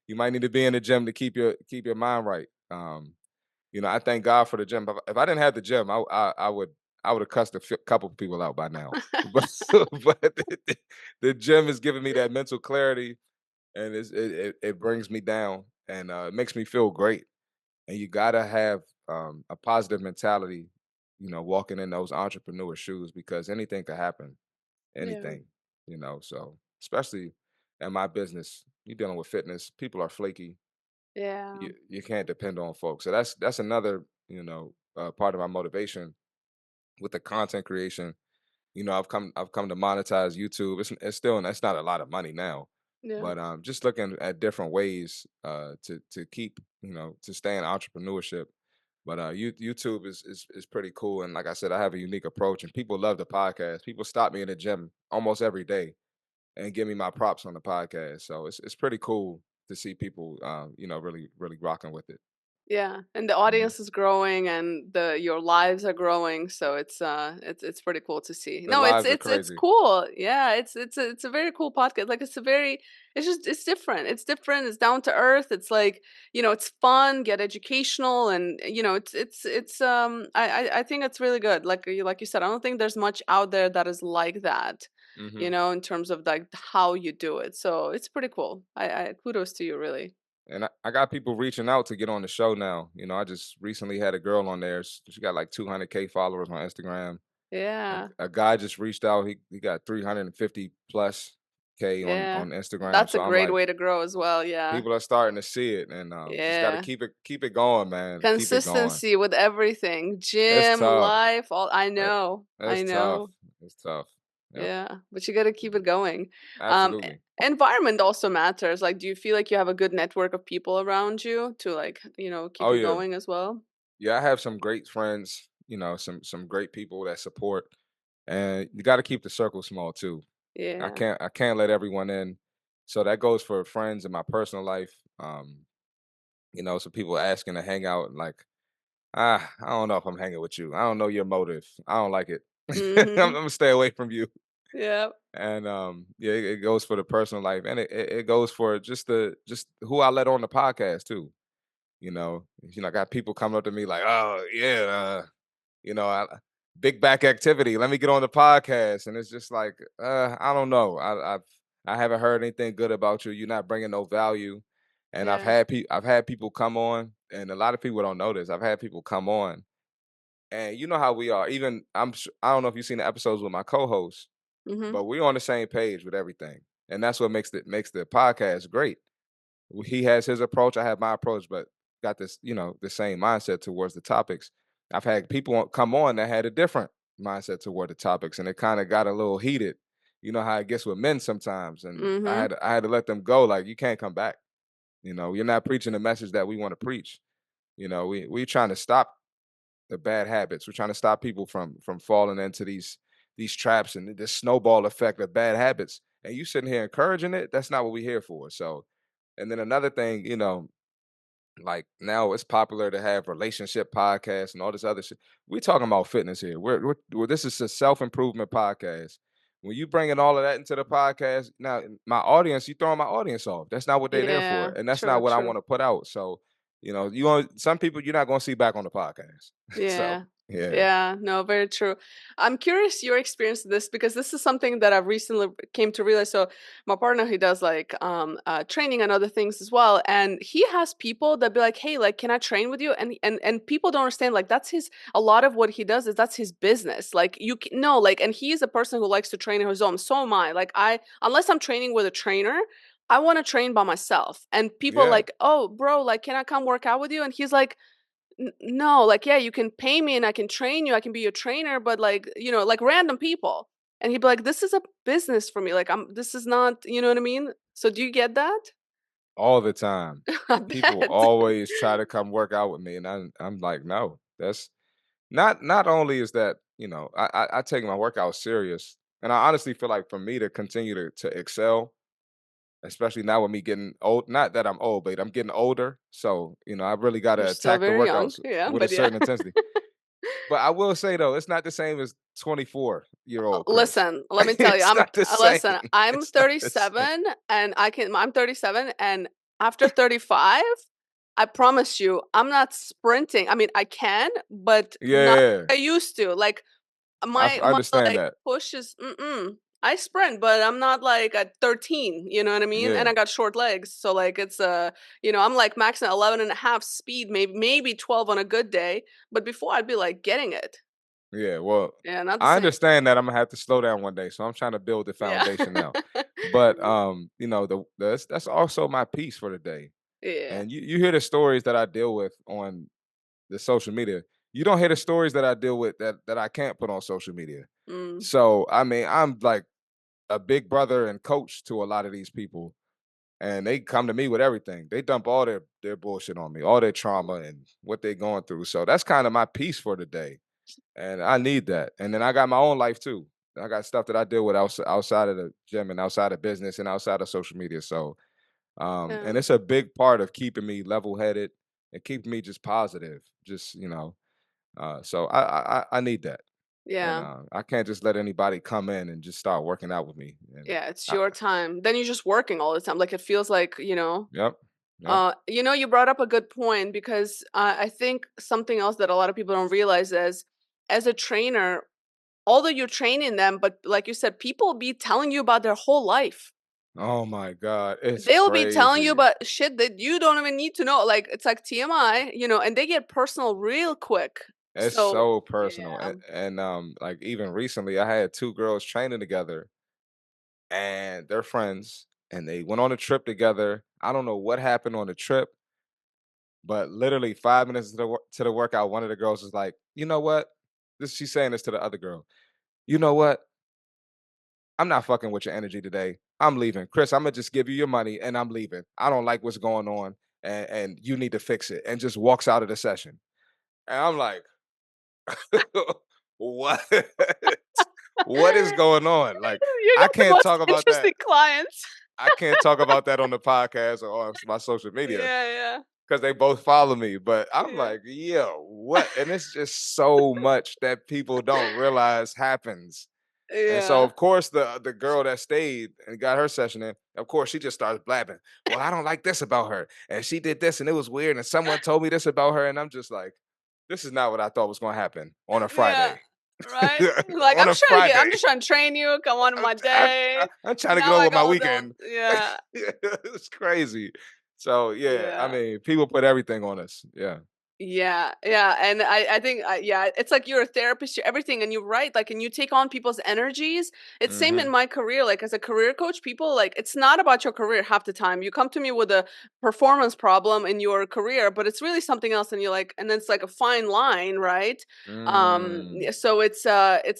B: You might need to be in the gym to keep your mind right. I thank God for the gym. If I didn't have the gym, I would have cussed a couple people out by now. But the gym is giving me that mental clarity, and it brings me down, and it makes me feel great. And you gotta have a positive mentality, walking in those entrepreneur shoes, because anything could happen,
A: yeah,
B: anything, so especially in my business, you're dealing with fitness, people are flaky.
A: yeah,
B: You can't depend on folks. So that's another, part of my motivation with the content creation. I've come to monetize YouTube. It's still, that's not a lot of money now,
A: yeah,
B: but just looking at different ways to keep, to stay in entrepreneurship. But YouTube is pretty cool, and like I said, I have a unique approach, and people love the podcast. People stop me in the gym almost every day and give me my props on the podcast. So it's pretty cool to see people, really really rocking with it.
A: yeah. And the
B: Mhm.
A: audience is growing, and the your lives are growing, so it's pretty cool to see.
B: The
A: No, it's
B: lives are
A: it's it's
B: crazy.
A: cool. Yeah, it's a very cool podcast. Like it's different. It's different. It's down to earth. It's like, it's fun, get educational, and I think it's really good. Like you said, I don't think there's much out there that is like that.
B: Hmm.
A: In terms of like how you do it. So it's pretty cool. I kudos to you, really.
B: And I got people reaching out to get on the show now. I just recently had a girl on there. She got like 200K followers on Instagram.
A: Yeah.
B: A guy just reached out. He got 350 plus K on
A: Yeah.
B: Instagram.
A: That's a
B: So I'm
A: great
B: like,
A: way to grow as well, yeah.
B: people are starting to see it, and just got to
A: Yeah.
B: keep it going, man. Keep it going.
A: Consistency with everything.
B: It's
A: Gym,
B: tough.
A: life, all I
B: Uh,
A: know. I
B: It's tough.
A: know.
B: It's tough. Yep.
A: Yeah, but you gotta keep it going.
B: Absolutely.
A: Environment also matters. Like, do you feel like you have a good network of people around you to like, keep
B: Oh
A: you
B: yeah.
A: going as well?
B: Yeah, I have some great friends, some great people that support, and you got to keep the circle small too.
A: Yeah.
B: I can't let everyone in. So that goes for friends in my personal life. Some people asking to hang out, and like, I don't know if I'm hanging with you. I don't know your motive. I don't like it. I'm
A: Mhm.
B: gonna stay away from you.
A: Yeah.
B: And yeah, it goes for the personal life, and it goes for just who I let on the podcast too. I got people coming up to me like, oh yeah, I, big back activity. Let me get on the podcast, and it's just like, I don't know. I haven't heard anything good about you. You're not bringing no value, and
A: Yeah.
B: I've had people come on, and a lot of people don't know this. I've had people come on, and you know how we are. Even I don't know if you've seen the episodes with my co-host,
A: Mhm.
B: but we're on the same page with everything, and that's what makes the podcast great. He has his approach, I have my approach, but got this, the same mindset towards the topics. I've had people come on that had a different mindset toward the topics, and it kind of got a little heated. You know how it gets with men sometimes, and
A: Mhm.
B: I had to let them go. Like, you can't come back. You're not preaching the message that we want to preach. We trying to stop the bad habits. We're trying to stop people from falling into these traps and this snowball effect of bad habits. And you sitting here encouraging it. That's not what we're here for. So, and then another thing, like now it's popular to have relationship podcasts and all this other shit. We're talking about fitness here. This is a self improvement podcast. When you bringing all of that into the podcast, now my audience, you throwing my audience off. That's not what they're there for,
A: Yeah.
B: and that's
A: True,
B: not what I
A: true.
B: want to put out. So, some people you're not going to see back on the podcast. So
A: Yeah.
B: yeah,
A: Yeah, no, very true. I'm curious your experience with this because this is something that I've recently came to realize. So my partner, he does like training and other things as well. And he has people that be like, hey, like, can I train with you? And people don't understand, like, that's his a lot of what he does is that's his business. Like no, like, and he is a person who likes to train on his own. So am I. Like unless I'm training with a trainer, I want to train by myself. And people
B: yeah,
A: like, oh, bro, like, can I come work out with you? And he's like, no, like, yeah, you can pay me and I can train you, I can be your trainer, but like, like random people. And he'd be like, "This is a business for me. Like, this is not, you know what I mean?" So do you get that?
B: all the time.
A: I
B: People
A: bet.
B: always try to come work out with me, and I'm like, no, that's not only is that, I take my workout serious, and I honestly feel like for me to continue to excel, especially now with me getting old, not that I'm old, but I'm getting older. So, I really got
A: You're
B: to
A: still
B: attack the
A: very young.
B: workouts
A: Yeah,
B: with a
A: but yeah.
B: certain intensity. But I will say though, it's not the same as 24-year-old Chris.
A: Listen, let me tell you,
B: It's not the same.
A: listen, I'm
B: It's not the same.
A: 37 and I'm 37 and after 35, I promise you, I'm not sprinting. I mean, I can, but
B: Yeah,
A: not
B: yeah, yeah.
A: like I used to. Like
B: I
A: my
B: understand
A: like
B: that.
A: push is I sprint, but I'm not like at 13, you know what I mean? And
B: Yeah,
A: I got short legs. So like it's I'm like maxing 11 and a half speed, maybe 12 on a good day. But before I'd be like getting it.
B: yeah. Well,
A: Yeah, not the
B: I
A: same.
B: understand that I'm gonna have to slow down one day, so I'm trying to build the
A: Yeah.
B: foundation now. But that's also my piece for the day.
A: Yeah.
B: And you hear the stories that I deal with on the social media. You don't hear the stories that I deal with that I can't put on social media.
A: Mm.
B: So I mean, I'm like a big brother and coach to a lot of these people, and they come to me with everything. They dump all their bullshit on me, all their trauma and what they're going through. So that's kind of my piece for the day, and I need that. And then I got my own life too. I got stuff that I deal with outside of the gym and outside of business and outside of social media. So,
A: Yeah.
B: and it's a big part of keeping me level headed and keeping me just positive. Just so I need that, and
A: Yeah.
B: I can't just let anybody come in and just start working out with me. And
A: Yeah, it's
B: I,
A: your time. Then you're just working all the time. Like it feels like,
B: yep, yep.
A: you brought up a good point because I think something else that a lot of people don't realize is as a trainer, although you're training them, but like you said, people be telling you about their whole life.
B: Oh my God, it's
A: They'll be telling you
B: crazy.
A: about shit that you don't even need to know. Like it's like TMI, and they get personal real quick.
B: It's
A: So,
B: so personal,
A: yeah.
B: and like even recently, I had two girls training together, and they're friends, and they went on a trip together. I don't know what happened on the trip, but literally 5 minutes to the workout, one of the girls was like, "You know what?" She's saying this to the other girl. You know what? I'm not fucking with your energy today. I'm leaving. Chris, I'm gonna just give you your money and I'm leaving. I don't like what's going on, and you need to fix it. And just walks out of the session. And I'm like, what? What is going on? Like,
A: You
B: I
A: got the
B: can't
A: most
B: talk about that.
A: interesting clients.
B: I can't talk about that on the podcast or on my social media
A: Yeah, yeah,
B: because they both follow me. But I'm
A: yeah.
B: like, yo, what? And it's just so much that people don't realize happens. And so,
A: Yeah.
B: of course, the girl that stayed and got her session in, of course, she just starts blabbing. Well, I don't like this about her, and she did this, and it was weird, and someone told me this about her, and I'm just like, this is not what I thought was going to happen on a
A: Yeah.
B: Friday.
A: Right? Like,
B: On a
A: I'm
B: Friday,
A: just trying to train you, come on to my day.
B: I'm trying to get
A: Now
B: on
A: I
B: with my
A: go down.
B: weekend.
A: Yeah.
B: It's crazy. So yeah, I
A: Yeah.
B: mean, people put everything on us. Yeah.
A: Yeah, yeah, and I think yeah, it's like you're a therapist, you're everything, and you're right. Like, and you take on people's energies. It's same
B: Hmm.
A: in my career. Like as a career coach, people like it's not about your career half the time. You come to me with a performance problem in your career, but it's really something else, and you're like, and then it's like a fine line, right?
B: Mm.
A: So it's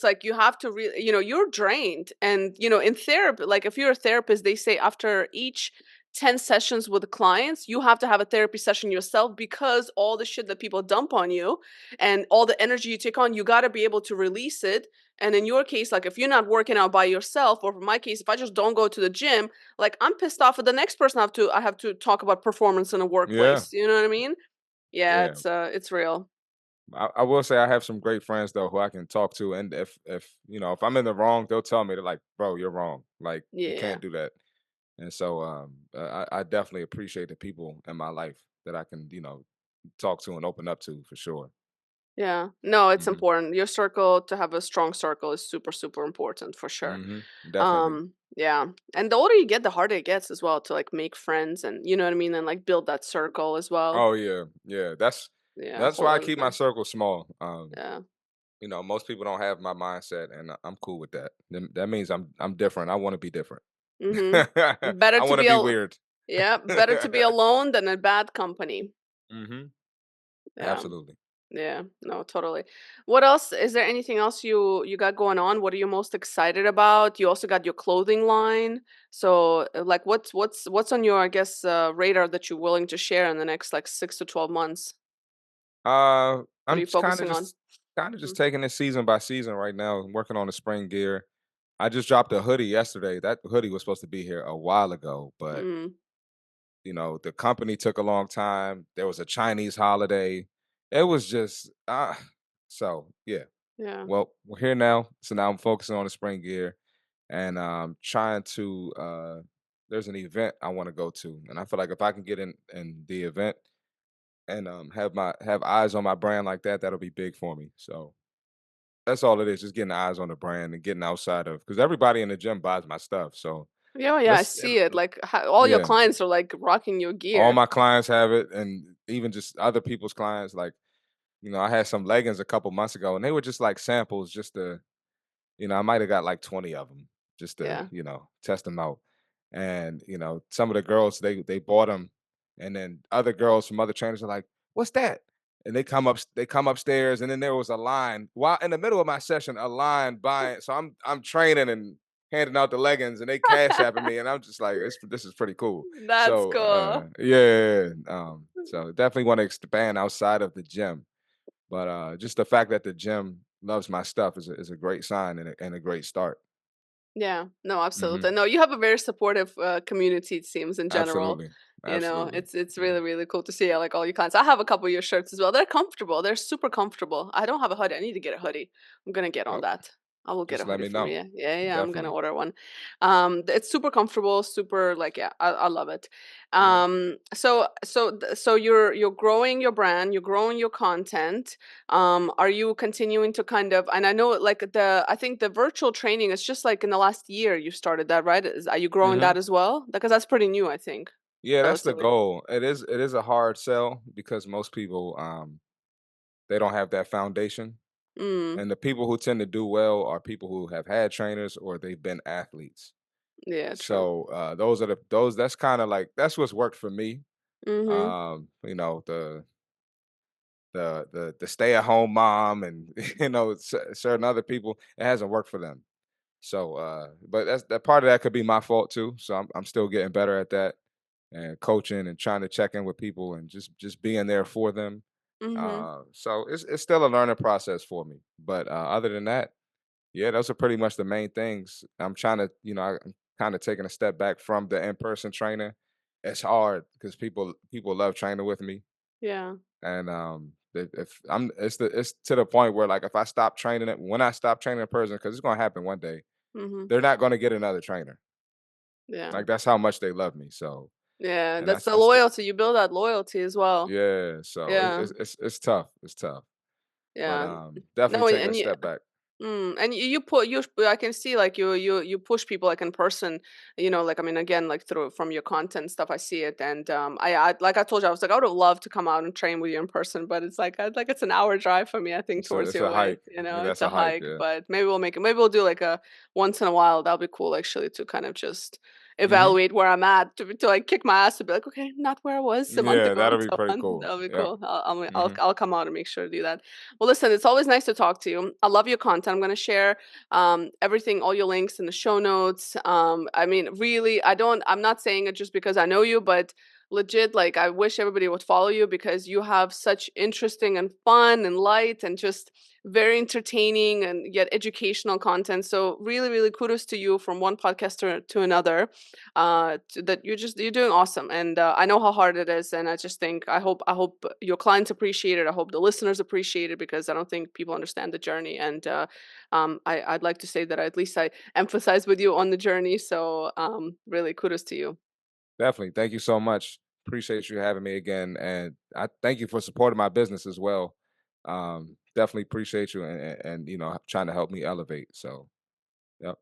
A: like you have to really, you're drained, and in therapy, like if you're a therapist, they say after each 10 sessions with clients, you have to have a therapy session yourself because all the shit that people dump on you and all the energy you take on, you got to be able to release it. And in your case, like if you're not working out by yourself, or in my case, if I just don't go to the gym, like I'm pissed off at the next person I have to talk about performance in a
B: Yeah.
A: workplace. You know what I mean? Yeah,
B: Yeah.
A: it's real.
B: I will say I have some great friends though who I can talk to, and if I'm in the wrong, they'll tell me, they're like, "Bro, you're wrong. Like you
A: Yeah.
B: can't do that." And so I definitely appreciate the people in my life that I can talk to and open up to for sure.
A: Yeah. No, it's
B: Hmm.
A: important. Your circle to have a strong circle is super, super important for sure.
B: Hmm. Definitely.
A: Yeah. And the older you get, the harder it gets as well to like make friends and you know what I mean, and like build that circle as well.
B: Oh yeah, yeah.
A: Yeah,
B: That's why
A: whole
B: I
A: other
B: keep my
A: thing.
B: circle small.
A: Yeah.
B: Most people don't have my mindset, and I'm cool with that. That means I'm different. I want to be different.
A: Better
B: I
A: to
B: want to
A: be
B: be weird.
A: yeah, better to be alone than a bad company.
B: Hmm.
A: Yeah.
B: Absolutely.
A: Yeah, no, totally. What else? Is there anything else you got going on? What are you most excited about? You also got your clothing line. So, like, what's on your, I guess, radar that you're willing to share in the next like 6 to 12 months? What are
B: I'm
A: you
B: just
A: focusing on?
B: kinda
A: Hmm.
B: just taking it season by season right now. I'm working on the spring gear. I just dropped a hoodie yesterday. That hoodie was supposed to be here a while ago, but
A: Mm,
B: the company took a long time. There was a Chinese holiday. It was just so yeah.
A: yeah,
B: Well, we're here now. So now I'm focusing on the spring gear and trying to there's an event I want to go to. And I feel like if I can get in the event and have eyes on my brand like that, that'll be big for me. So that's all it is, just getting eyes on the brand and getting outside of because everybody in the gym buys my stuff. So
A: yeah, yeah. I
B: let's
A: see it. Like, all your
B: yeah.
A: clients are like rocking your
B: All
A: gear.
B: my clients have it, and even just other people's clients. Like, I had some leggings a couple months ago, and they were just like samples, just to, I might have got like 20 of them just to,
A: Yeah.
B: test them out. And some of the girls they bought them, and then other girls from other trainers are like, "What's that?" And they come upstairs, and then there was a line while in the middle of my session, a line buying. So I'm training and handing out the leggings, and they cash apping me, and I'm just like, this is pretty cool.
A: That's
B: So
A: cool.
B: yeah, so definitely want to expand outside of the gym, but just the fact that the gym loves my stuff is a great sign and a great start.
A: Yeah, no,
B: Hmm.
A: absolutely. No, you have a very supportive community, it seems, in general.
B: Absolutely,
A: You know,
B: absolutely.
A: it's
B: Yeah.
A: really, really cool to see like all your clients. I have a couple of your shirts as well. They're comfortable. They're super comfortable. I don't have a hoodie. I need to get a hoodie. I'm gonna get on
B: Oh,
A: that. I will get a
B: just let
A: hoodie
B: me
A: from
B: know.
A: you. Yeah, yeah, I'm gonna
B: Definitely.
A: order one. It's super comfortable, super like yeah, I love it.
B: Hmm.
A: So you're growing your brand, you're growing your content. Are you continuing to kind of, and I know like I think the virtual training is just like in the last year you started that, right? Are you growing
B: Hmm.
A: that as well? Because that's pretty new, I think,
B: Yeah, that's the
A: relatively.
B: goal. It is a hard sell because most people they don't have that foundation.
A: Mm,
B: And the people who tend to do well are people who have had trainers or they've been athletes.
A: yeah, true.
B: So those that's kind of like that's what's worked for me.
A: Mm-hmm.
B: The stay at home mom and certain other people, it hasn't worked for them. So but that part of that could be my fault too. So I'm still getting better at that and coaching and trying to check in with people and just being there for them.
A: Mm-hmm.
B: So it's still a learning process for me. But other than that, yeah, those are pretty much the main things. I'm trying to, I'm kind of taking a step back from the in-person training. It's hard because people love training with me,
A: Yeah.
B: and if I'm, it's to the point where like if I stop training it, when I stop training a person, because it's gonna happen one day,
A: Mm-hmm.
B: they're not gonna get another trainer.
A: Yeah.
B: Like that's how much they love me. So,
A: Yeah.
B: and
A: That's the
B: I still,
A: loyalty. You build that loyalty as well.
B: yeah. So
A: Yeah.
B: it's tough. It's tough, but
A: Yeah.
B: definitely
A: No,
B: taking a
A: and
B: step back.
A: And you put you I can see like you push people like in person, like I mean again like through from your content stuff I see it, and I like I told you I was like I would have loved to come out and train with you in person, but it's like it's an hour drive for me I think
B: So
A: towards
B: it's
A: your
B: a
A: way,
B: hike. Yeah,
A: it's
B: that's
A: a
B: a hike.
A: hike,
B: Yeah.
A: but maybe we'll make it, maybe we'll do like a once in a while, that'll be cool actually to kind of just
B: Hmm.
A: evaluate where I'm at to like kick my ass to be like okay I'm not where I was a month
B: Yeah,
A: ago and
B: that'll be
A: so
B: pretty
A: on.
B: cool.
A: That'll be
B: Yep.
A: cool. I'll
B: Hmm.
A: I'll come out and make sure to do that. Well, listen, it's always nice to talk to you. I love your content. I'm going to share everything, all your links in the show notes. I mean, really, I'm not saying it just because I know you, but legit, like, I wish everybody would follow you because you have such interesting and fun and light and just very entertaining and yet educational content. So really, really kudos to you from one podcaster to another. That you're doing awesome, and I know how hard it is, and I just think I hope your clients appreciate it. I hope the listeners appreciate it because I don't think people understand the journey, and I'd like to say that at least I emphasize with you on the journey. So really kudos to you.
B: Definitely. Thank you so much. Appreciate you having me again, and I thank you for supporting my business as well. Definitely appreciate you and trying to help me elevate. So, yep.